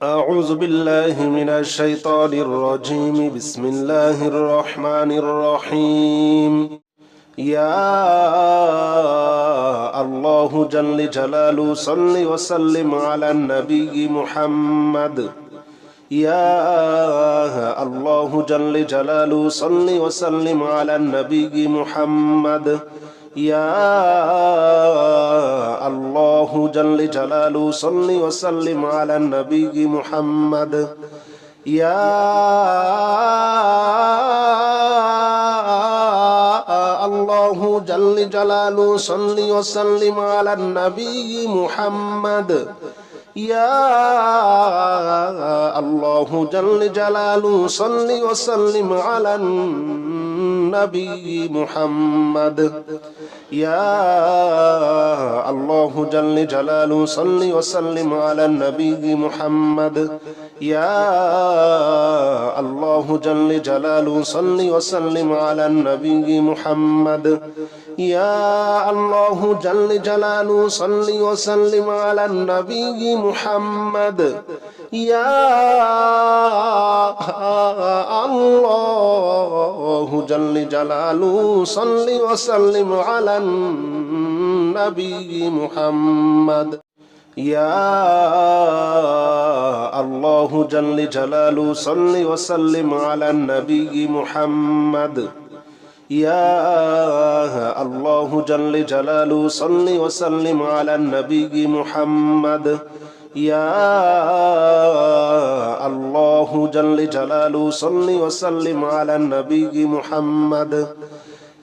أعوذ بالله من الشيطان الرجيم. بسم الله الرحمن الرحيم. يا الله جل جلاله صل وسلم على النبي محمد. يا الله جل جلاله صل وسلم على النبي محمد. يا الله جل جلاله صل وسلم على النبي محمد. يا الله جل جلاله صل وسلم على النبي محمد. يا الله جل جلاله صل وسلم على النبي محمد. يا الله جل جلاله صل وسلم على النبي محمد. يا الله جل جلاله صل وسلم على النبي محمد. يا الله جل جلاله صل وسلم على النبي محمد. يا الله جل جلاله صل وسلم على النبي محمد. يا الله جل جلاله صل وسلم على النبي محمد. يا الله جل جلاله صل وسلم على النبي محمد. يا الله جل جلاله صل وسلم على النبي محمد.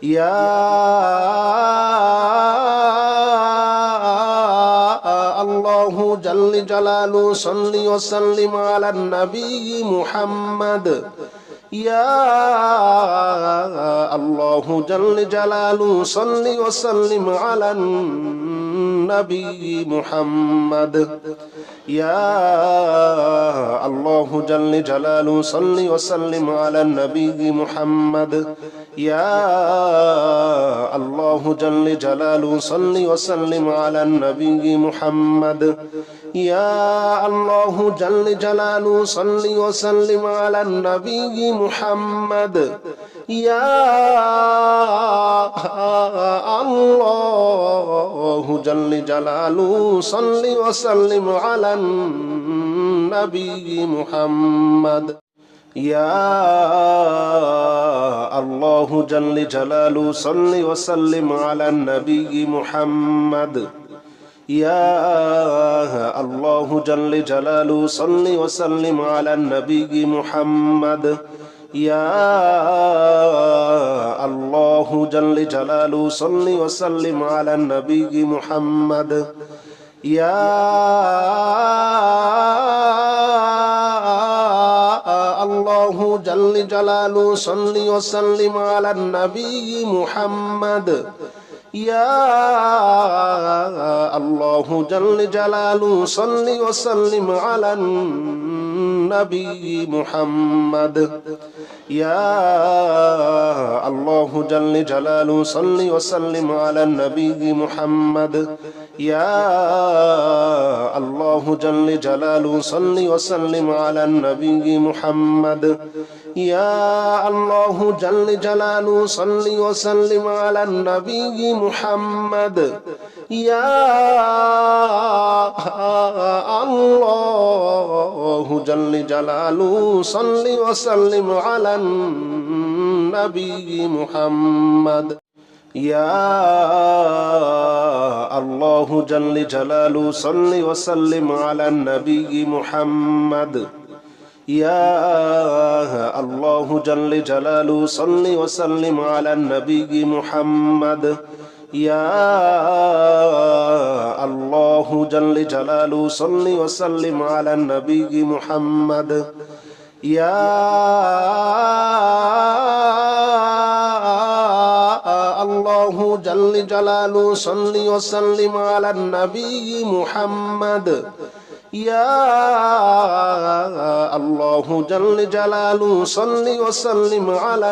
يا الله جل جلاله صل وسلم على النبي محمد. يا الله جل جلاله صل وسلم على النبي محمد. يا الله جل جلاله صل وسلم على النبي محمد. يا الله جل جلاله صل وسلم على النبي محمد. يا الله جل جلاله صل وسلم على النبي محمد. يا الله جل جلاله صل وسلم على النبي محمد. يا الله جل جلاله صل وسلم على النبي محمد. يا الله جل جلاله صل وسلم على النبي محمد. يا الله جل جلاله صل وسلم على النبي محمد. يا الله جل جلاله صل وسلم على النبي محمد. يا الله جل جلاله صل وسلم على النبي محمد. يا الله جل جلاله صل وسلم على النبي محمد. يا الله جل جلاله صل وسلم على النبي محمد. يا الله جل جلاله صل وسلم على النبي محمد. يا الله جل جلاله صل وسلم على النبي محمد. يا الله جل جلاله صل وسلم على النبي محمد. يا الله جل جلاله صل وسلم على النبي محمد. يا الله جل جلاله صل وسلم على النبي محمد. يا الله جل جلاله صل وسلم على النبي محمد. يا الله جل جلاله صل وسلم على